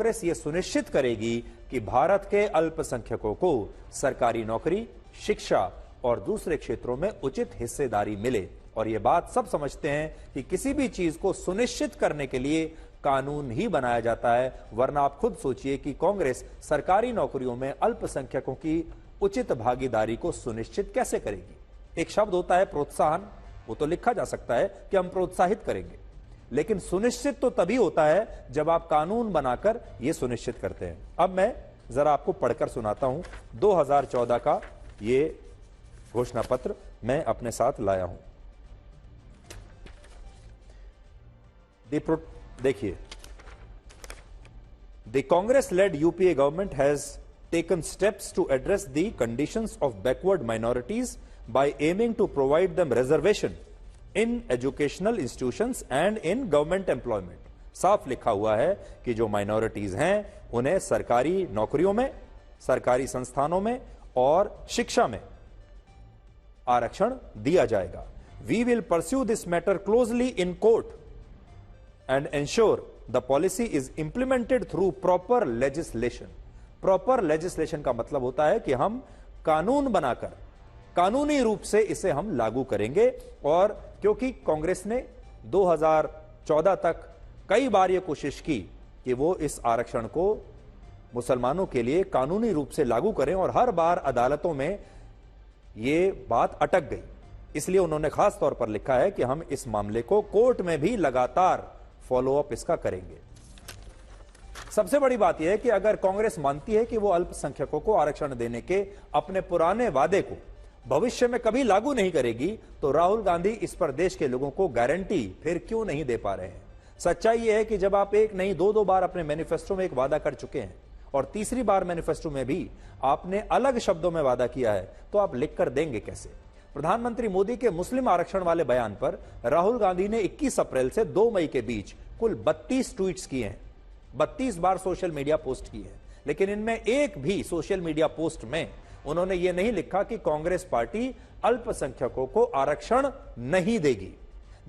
कांग्रेस ये सुनिश्चित करेगी कि भारत के अल्पसंख्यकों को सरकारी नौकरी, शिक्षा और दूसरे क्षेत्रों में उचित हिस्सेदारी मिले। और ये बात सब समझते हैं कि किसी भी चीज को सुनिश्चित करने के लिए कानून ही बनाया जाता है, वरना आप खुद सोचिए कि कांग्रेस सरकारी नौकरियों में अल्पसंख्यकों की उचित भागीदारी को सुनिश्चित कैसे करेगी। एक शब्द होता है प्रोत्साहन, वो तो लिखा जा सकता है कि हम प्रोत्साहित करेंगे, लेकिन सुनिश्चित तो तभी होता है जब आप कानून बनाकर यह सुनिश्चित करते हैं। अब मैं जरा आपको पढ़कर सुनाता हूं 2014 का ये घोषणा पत्र मैं अपने साथ लाया हूं। देखिए, the Congress led UPA government has taken steps to address the conditions of backward minorities by aiming to provide them reservation in educational institutions and in government employment। साफ लिखा हुआ है कि जो माइनॉरिटीज हैं उन्हें सरकारी नौकरियों में, सरकारी संस्थानों में और शिक्षा में आरक्षण दिया जाएगा। We will pursue this matter closely in court and ensure the policy is implemented through proper legislation। Proper legislation का मतलब होता है कि हम कानून बनाकर कानूनी रूप से इसे हम लागू करेंगे। और क्योंकि कांग्रेस ने 2014 तक कई बार यह कोशिश की कि वो इस आरक्षण को मुसलमानों के लिए कानूनी रूप से लागू करें और हर बार अदालतों में ये बात अटक गई, इसलिए उन्होंने खास तौर पर लिखा है कि हम इस मामले को कोर्ट में भी लगातार फॉलोअप इसका करेंगे। सबसे बड़ी बात यह है कि अगर कांग्रेस मानती है कि वो अल्पसंख्यकों को आरक्षण देने के अपने पुराने वादे को भविष्य में कभी लागू नहीं करेगी, तो राहुल गांधी इस पर देश के लोगों को गारंटी फिर क्यों नहीं दे पा रहे हैं। सच्चाई यह है कि जब आप एक नहीं दो बार अपने मैनिफेस्टो में एक वादा कर चुके हैं और तीसरी बार मैनिफेस्टो में भी आपने अलग शब्दों में वादा किया है, तो आप लिख कर देंगे कैसे। प्रधानमंत्री मोदी के मुस्लिम आरक्षण वाले बयान पर राहुल गांधी ने 21 अप्रैल से 2 मई के बीच कुल 32 ट्वीट्स किए हैं, 32 बार सोशल मीडिया पोस्ट की है, लेकिन इनमें एक भी सोशल मीडिया पोस्ट में उन्होंने ये नहीं लिखा कि कांग्रेस पार्टी अल्पसंख्यकों को आरक्षण नहीं देगी।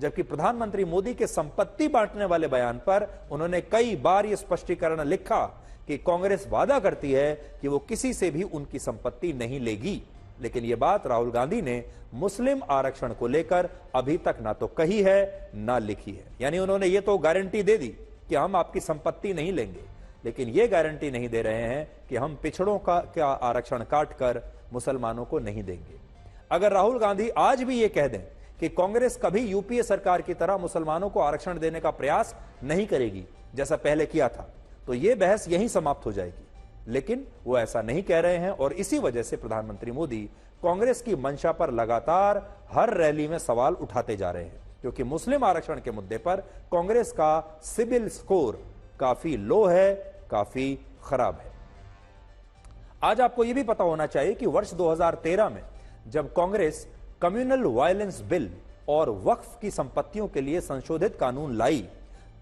जबकि प्रधानमंत्री मोदी के संपत्ति बांटने वाले बयान पर उन्होंने कई बार यह स्पष्टीकरण लिखा कि कांग्रेस वादा करती है कि वो किसी से भी उनकी संपत्ति नहीं लेगी, लेकिन यह बात राहुल गांधी ने मुस्लिम आरक्षण को लेकर अभी तक ना तो कही है ना लिखी है। यानी उन्होंने ये तो गारंटी दे दी कि हम आपकी संपत्ति नहीं लेंगे, लेकिन यह गारंटी नहीं दे रहे हैं कि हम पिछड़ों का आरक्षण काटकर मुसलमानों को नहीं देंगे। अगर राहुल गांधी आज भी यह कह दें कि कांग्रेस कभी यूपीए सरकार की तरह मुसलमानों को आरक्षण देने का प्रयास नहीं करेगी जैसा पहले किया था, तो यह बहस यहीं समाप्त हो जाएगी। लेकिन वो ऐसा नहीं कह रहे हैं और इसी वजह से प्रधानमंत्री मोदी कांग्रेस की मंशा पर लगातार हर रैली में सवाल उठाते जा रहे हैं, क्योंकि मुस्लिम आरक्षण के मुद्दे पर कांग्रेस का सिविल स्कोर काफी लो है, काफी खराब है। आज आपको यह भी पता होना चाहिए कि वर्ष 2013 में जब कांग्रेस कम्युनल वायलेंस बिल और वक्फ की संपत्तियों के लिए संशोधित कानून लाई,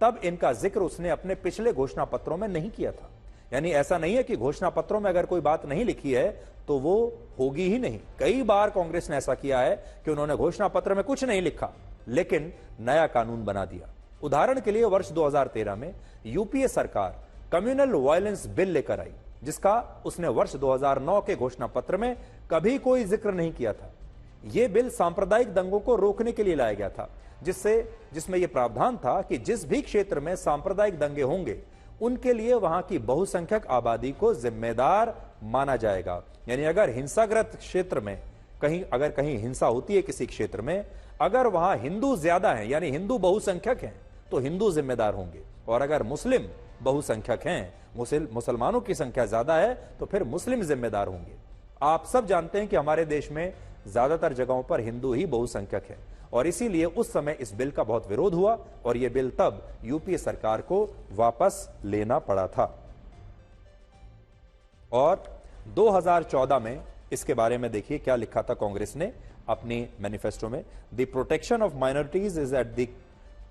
तब इनका जिक्र उसने अपने पिछले घोषणा पत्रों में नहीं किया था। यानी ऐसा नहीं है कि घोषणा पत्रों में अगर कोई बात नहीं लिखी है तो वो होगी ही नहीं। कई बार कांग्रेस ने ऐसा किया है कि उन्होंने घोषणा पत्र में कुछ नहीं लिखा लेकिन नया कानून बना दिया। उदाहरण के लिए वर्ष 2013 में यूपीए सरकार कम्युनल वायलेंस बिल लेकर आई, जिसका उसने वर्ष 2009 के घोषणा पत्र में कभी कोई जिक्र नहीं किया था। यह बिल सांप्रदायिक दंगों को रोकने के लिए लाया गया था, जिसमें यह प्रावधान था कि जिस भी क्षेत्र में सांप्रदायिक दंगे होंगे उनके लिए वहां की बहुसंख्यक आबादी को जिम्मेदार माना जाएगा। यानी अगर हिंसाग्रस्त क्षेत्र में कहीं हिंसा होती है किसी क्षेत्र में, अगर वहां हिंदू ज्यादा हैं यानी हिंदू बहुसंख्यक हैं तो हिंदू जिम्मेदार होंगे, और अगर मुस्लिम बहुसंख्यक हैं, मुसलमानों की संख्या ज्यादा है, तो फिर मुस्लिम जिम्मेदार होंगे। आप सब जानते हैं कि हमारे देश में ज्यादातर जगहों पर हिंदू ही बहुसंख्यक है और इसीलिए उस समय इस बिल का बहुत विरोध हुआ और यह बिल तब यूपीए सरकार को वापस लेना पड़ा था। और 2014 में इसके बारे में देखिए क्या लिखा था कांग्रेस ने अपनी मैनिफेस्टो में। The protection of minorities is at the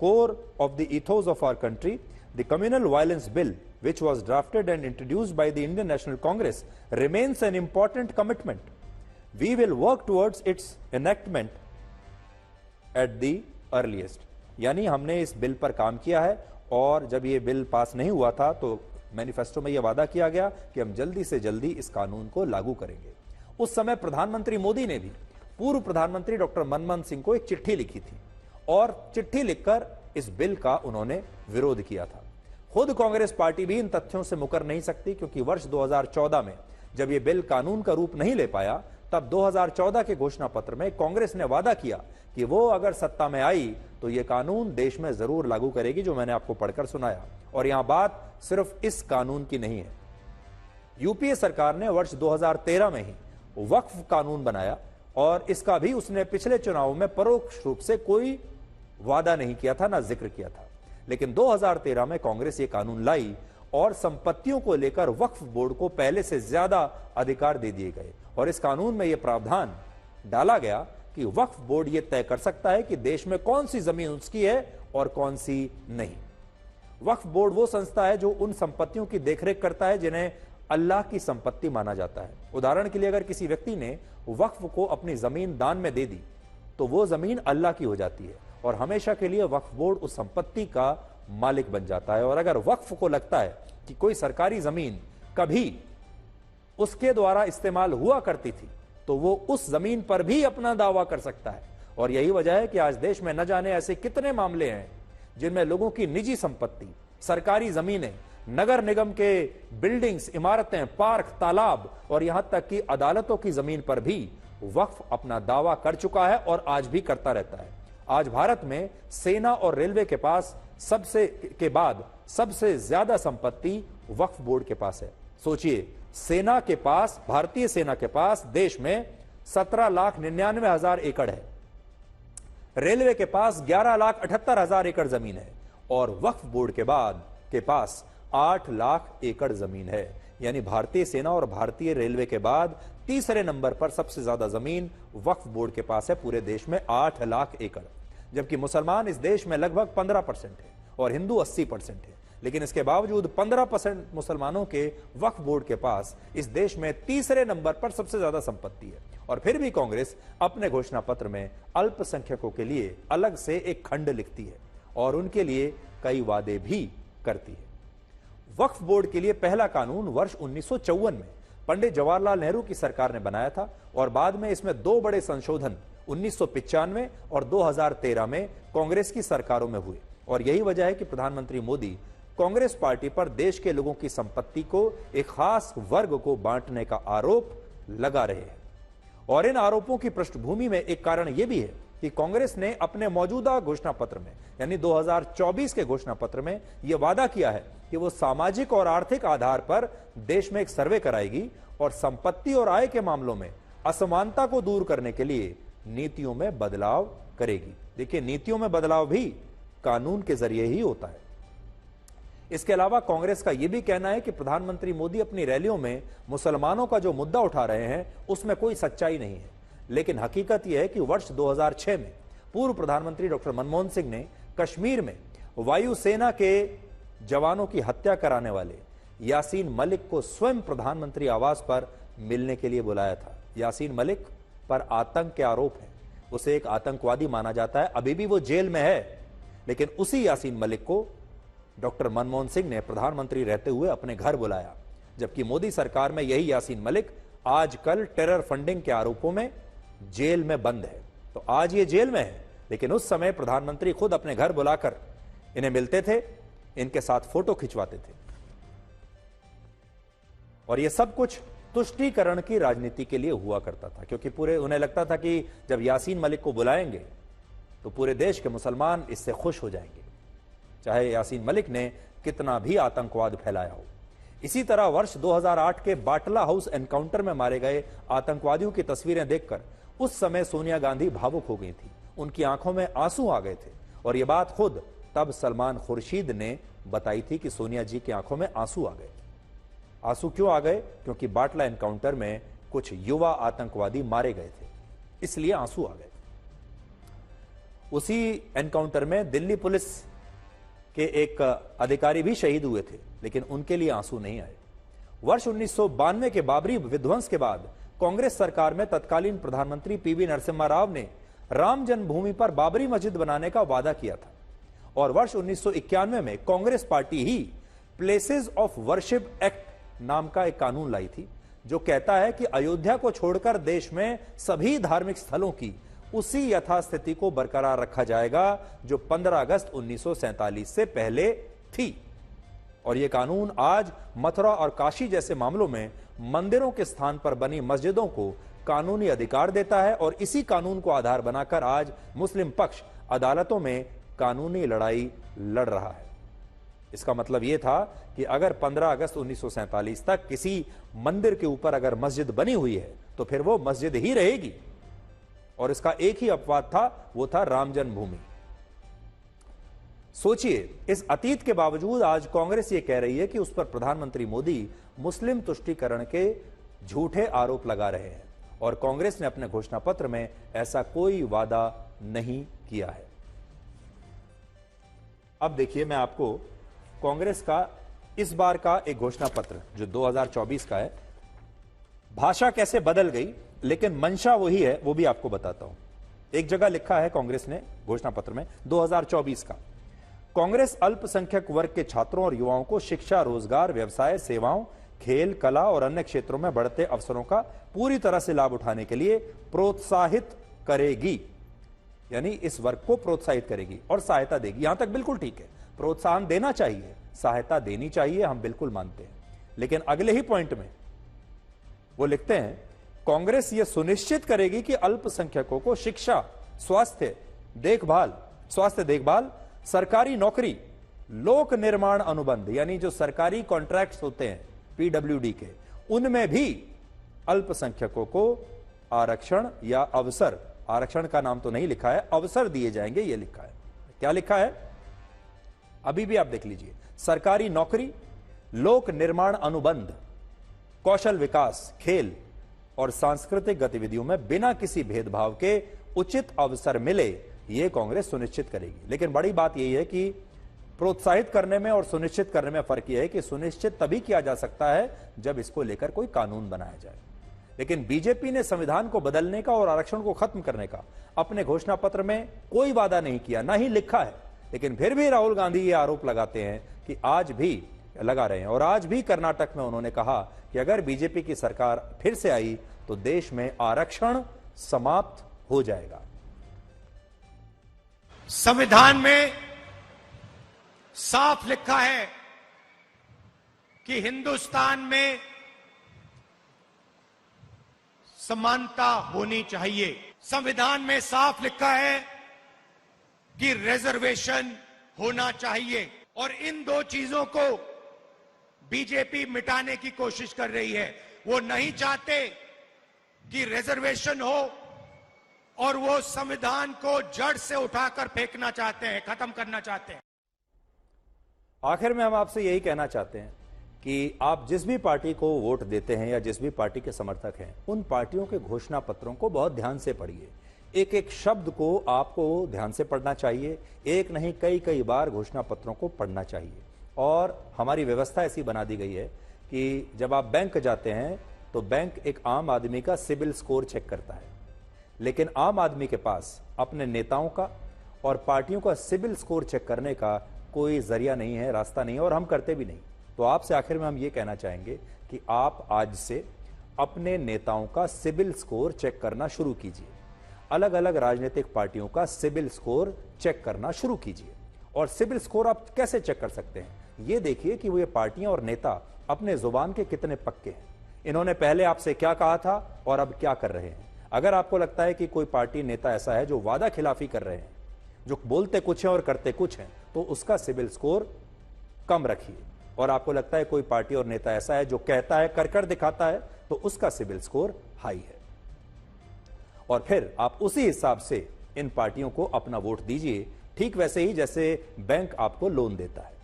core of the ethos of our country. The communal violence bill, which was drafted and introduced by the Indian National Congress, remains an important commitment. We will work towards its enactment at the earliest. यानी हमने इस bill पर काम किया है और जब ये बिल पास नहीं हुआ था तो मैनिफेस्टो में यह वादा किया गया कि हम जल्दी से जल्दी इस कानून को लागू करेंगे। उस समय प्रधानमंत्री मोदी ने भी पूर्व प्रधानमंत्री डॉक्टर मनमोहन सिंह को एक चिट्ठी लिखी थी और चिट्ठी लिखकर इस बिल का उन्होंने विरोध किया था। खुद कांग्रेस पार्टी भी इन तथ्यों से मुकर नहीं सकती, क्योंकि वर्ष 2014 में जब यह बिल कानून का रूप नहीं ले पाया, तब 2014 के घोषणा पत्र में कांग्रेस ने वादा किया कि वो अगर सत्ता में आई तो यह कानून देश में जरूर लागू करेगी, जो मैंने आपको पढ़कर सुनाया। और यहां बात सिर्फ इस कानून की नहीं है। यूपीए सरकार ने वर्ष 2013 में ही वक्फ कानून बनाया और इसका भी उसने पिछले चुनाव में परोक्ष रूप से कोई वादा नहीं किया था, ना जिक्र किया था। लेकिन 2013 में कांग्रेस ये कानून लाई और संपत्तियों को लेकर वक्फ बोर्ड को पहले से ज्यादा अधिकार दे दिए गए और इस कानून में यह प्रावधान डाला गया कि वक्फ बोर्ड यह तय कर सकता है कि देश में कौन सी जमीन उसकी है और कौन सी नहीं। वक्फ बोर्ड वो संस्था है जो उन संपत्तियों की देखरेख करता है जिन्हें अल्लाह की संपत्ति माना जाता है। उदाहरण के लिए, अगर किसी व्यक्ति ने वक्फ को अपनी जमीन दान में दे दी तो वो जमीन अल्लाह की हो जाती है और हमेशा के लिए वक्फ बोर्ड उस संपत्ति का मालिक बन जाता है। और अगर वक्फ को लगता है कि कोई सरकारी जमीन कभी उसके द्वारा इस्तेमाल हुआ करती थी तो वो उस जमीन पर भी अपना दावा कर सकता है। और यही वजह है कि आज देश में न जाने ऐसे कितने मामले हैं जिनमें लोगों की निजी संपत्ति, सरकारी जमीनें, नगर निगम के बिल्डिंग्स, इमारतें, पार्क, तालाब और यहां तक कि अदालतों की जमीन पर भी वक्फ अपना दावा कर चुका है और आज भी करता रहता है। आज भारत में सेना और रेलवे के पास सबसे ज्यादा संपत्ति वक्फ बोर्ड के पास है। सोचिए, सेना के पास, भारतीय सेना के पास देश में 17,99,000 एकड़ है, रेलवे के पास 11,78,000 एकड़ जमीन है और वक्फ बोर्ड के पास 8 लाख एकड़ जमीन है। यानी भारतीय सेना और भारतीय रेलवे के बाद तीसरे नंबर पर सबसे ज्यादा जमीन वक्फ बोर्ड के पास है पूरे देश में, 8 लाख एकड़। जबकि मुसलमान इस देश में लगभग 15% है और हिंदू 80% है। लेकिन इसके बावजूद 15% मुसलमानों के वक्फ बोर्ड के पास इस देश में तीसरे नंबर पर सबसे ज्यादा संपत्ति है। और फिर भी कांग्रेस अपने घोषणा पत्र में अल्पसंख्यकों के लिए अलग से एक खंड लिखती है और उनके लिए कई वादे भी करती है। वक्फ बोर्ड के लिए पहला कानून वर्ष 1954 में पंडित जवाहरलाल नेहरू की सरकार ने बनाया था और बाद में इसमें 2 बड़े संशोधन 1995 और 2013 में कांग्रेस की सरकारों में हुए। और यही वजह है कि प्रधानमंत्री मोदी कांग्रेस पार्टी पर देश के लोगों की संपत्ति को एक खास वर्ग को बांटने का आरोप लगा रहे हैं। और इन आरोपों की पृष्ठभूमि में एक कारण यह भी है कि कांग्रेस ने अपने मौजूदा घोषणा पत्र में, यानी 2024 के घोषणा पत्र में यह वादा किया है कि वो सामाजिक और आर्थिक आधार पर देश में एक सर्वे कराएगी और संपत्ति और आय के मामलों में असमानता को दूर करने के लिए नीतियों में बदलाव करेगी। देखिए, नीतियों में बदलाव भी कानून के जरिए ही होता है। इसके अलावा कांग्रेस का यह भी कहना है कि प्रधानमंत्री मोदी अपनी रैलियों में मुसलमानों का जो मुद्दा उठा रहे हैं उसमें कोई सच्चाई नहीं है। लेकिन हकीकत यह है कि वर्ष 2006 में पूर्व प्रधानमंत्री डॉक्टर मनमोहन सिंह ने कश्मीर में वायुसेना के जवानों की हत्या कराने वाले यासीन मलिक को स्वयं प्रधानमंत्री आवास पर मिलने के लिए बुलाया था। यासीन मलिक पर आतंक के आरोप है, उसे एक आतंकवादी माना जाता है, अभी भी वो जेल में है। लेकिन उसी यासीन मलिक को डॉक्टर मनमोहन सिंह ने प्रधानमंत्री रहते हुए अपने घर बुलाया, जबकि मोदी सरकार में यही यासीन मलिक आजकल टेरर फंडिंग के आरोपों में जेल में बंद है। तो आज ये जेल में है, लेकिन उस समय प्रधानमंत्री खुद अपने घर बुलाकर इन्हें मिलते थे, इनके साथ फोटो खिंचवाते थे। और यह सब कुछ तुष्टीकरण की राजनीति के लिए हुआ करता था, क्योंकि उन्हें लगता था कि जब यासीन मलिक को बुलाएंगे तो पूरे देश के मुसलमान इससे खुश हो जाएंगे, चाहे यासीन मलिक ने कितना भी आतंकवाद फैलाया हो। इसी तरह वर्ष 2008 के बाटला हाउस एनकाउंटर में मारे गए आतंकवादियों की तस्वीरें देखकर उस समय सोनिया गांधी भावुक हो गई थी, उनकी आंखों में आंसू आ गए थे। और यह बात खुद तब सलमान खुर्शीद ने बताई थी कि सोनिया जी की आंखों में आंसू आ गए। आंसू क्यों आ गए? क्योंकि बाटला एनकाउंटर में कुछ युवा आतंकवादी मारे गए थे, इसलिए आंसू आ गए। उसी एनकाउंटर में दिल्ली पुलिस के एक अधिकारी भी शहीद हुए थे, लेकिन उनके लिए आंसू नहीं आए। वर्ष 1992 के बाबरी विध्वंस के बाद कांग्रेस सरकार में तत्कालीन प्रधानमंत्री पीवी नरसिम्हा राव ने राम जन्मभूमि पर बाबरी मस्जिद बनाने का वादा किया था और वर्ष 1991 में Congress party he places of worship act नाम का एक कानून लाई थी, जो कहता है कि अयोध्या को छोड़कर देश में सभी धार्मिक स्थलों की उसी यथास्थिति को बरकरार रखा जाएगा जो 15 अगस्त 1947 से पहले थी। और यह कानून आज मथुरा और काशी जैसे मामलों में मंदिरों के स्थान पर बनी मस्जिदों को कानूनी अधिकार देता है, और इसी कानून को आधार बनाकर आज मुस्लिम पक्ष अदालतों में कानूनी लड़ाई लड़ रहा है। इसका मतलब यह था कि अगर 15 अगस्त 1947 तक किसी मंदिर के ऊपर अगर मस्जिद बनी हुई है तो फिर वो मस्जिद ही रहेगी, और इसका एक ही अपवाद था, वो था राम जन्मभूमि। सोचिए, इस अतीत के बावजूद आज कांग्रेस ये कह रही है कि उस पर प्रधानमंत्री मोदी मुस्लिम तुष्टीकरण के झूठे आरोप लगा रहे हैं, और कांग्रेस ने अपने घोषणा पत्र में ऐसा कोई वादा नहीं किया है। अब देखिए, मैं आपको कांग्रेस का इस बार का एक घोषणा पत्र जो 2024 का है, भाषा कैसे बदल गई लेकिन मंशा वही है, वो भी आपको बताता हूं। एक जगह लिखा है कांग्रेस ने घोषणा पत्र में 2024 का, कांग्रेस अल्पसंख्यक वर्ग के छात्रों और युवाओं को शिक्षा, रोजगार, व्यवसाय, सेवाओं, खेल, कला और अन्य क्षेत्रों में बढ़ते अवसरों का पूरी तरह से लाभ उठाने के लिए प्रोत्साहित करेगी। यानी इस वर्ग को प्रोत्साहित करेगी और सहायता देगी। यहां तक बिल्कुल ठीक है, प्रोत्साहन देना चाहिए, सहायता देनी चाहिए, हम बिल्कुल मानते हैं। लेकिन अगले ही पॉइंट में वो लिखते हैं, कांग्रेस यह सुनिश्चित करेगी कि अल्पसंख्यकों को शिक्षा, स्वास्थ्य देखभाल, सरकारी नौकरी, लोक निर्माण अनुबंध यानी जो सरकारी कॉन्ट्रैक्ट्स होते हैं पीडब्ल्यूडी के, उनमें भी अल्पसंख्यकों को आरक्षण या अवसर, आरक्षण का नाम तो नहीं लिखा है, अवसर दिए जाएंगे, यह लिखा है। क्या लिखा है अभी भी आप देख लीजिए, सरकारी नौकरी, लोक निर्माण अनुबंध, कौशल विकास, खेल और सांस्कृतिक गतिविधियों में बिना किसी भेदभाव के उचित अवसर मिले, यह कांग्रेस सुनिश्चित करेगी। लेकिन बड़ी बात यही है कि प्रोत्साहित करने में और सुनिश्चित करने में फर्क यह है कि सुनिश्चित तभी किया जा सकता है जब इसको लेकर कोई कानून बनाया जाए। लेकिन बीजेपी ने संविधान को बदलने का और आरक्षण को खत्म करने का अपने घोषणा पत्र में कोई वादा नहीं किया, ना ही लिखा है। लेकिन फिर भी राहुल गांधी ये आरोप लगाते हैं कि आज भी लगा रहे हैं, और आज भी कर्नाटक में उन्होंने कहा कि अगर बीजेपी की सरकार फिर से आई तो देश में आरक्षण समाप्त हो जाएगा। संविधान में साफ लिखा है कि हिंदुस्तान में समानता होनी चाहिए। संविधान में साफ लिखा है कि रिजर्वेशन होना चाहिए, और इन दो चीजों को बीजेपी मिटाने की कोशिश कर रही है। वो नहीं चाहते कि रिजर्वेशन हो, और वो संविधान को जड़ से उठाकर फेंकना चाहते हैं, खत्म करना चाहते हैं। आखिर में हम आपसे यही कहना चाहते हैं कि आप जिस भी पार्टी को वोट देते हैं या जिस भी पार्टी के समर्थक हैं, उन पार्टियों के घोषणा पत्रों को बहुत ध्यान से पढ़िए। एक एक शब्द को आपको ध्यान से पढ़ना चाहिए, एक नहीं कई बार घोषणा पत्रों को पढ़ना चाहिए। और हमारी व्यवस्था ऐसी बना दी गई है कि जब आप बैंक जाते हैं तो बैंक एक आम आदमी का सिबिल स्कोर चेक करता है, लेकिन आम आदमी के पास अपने नेताओं का और पार्टियों का सिबिल स्कोर चेक करने का कोई जरिया नहीं है, रास्ता नहीं है, और हम करते भी नहीं। तो आपसे आखिर में हम ये कहना चाहेंगे कि आप आज से अपने नेताओं का सिबिल स्कोर चेक करना शुरू कीजिए, अलग अलग राजनीतिक पार्टियों का सिबिल स्कोर चेक करना शुरू कीजिए। और सिबिल स्कोर आप कैसे चेक कर सकते हैं, ये देखिए कि वो ये पार्टियां और नेता अपने जुबान के कितने पक्के हैं, इन्होंने पहले आपसे क्या कहा था और अब क्या कर रहे हैं। अगर आपको लगता है कि कोई पार्टी नेता ऐसा है जो वादा खिलाफी कर रहे हैं, जो बोलते कुछ हैं और करते कुछ हैं, तो उसका सिबिल स्कोर कम रखिए। और आपको लगता है कोई पार्टी और नेता ऐसा है जो कहता है, कर दिखाता है, तो उसका सिबिल स्कोर हाई है। और फिर आप उसी हिसाब से इन पार्टियों को अपना वोट दीजिए, ठीक वैसे ही जैसे बैंक आपको लोन देता है।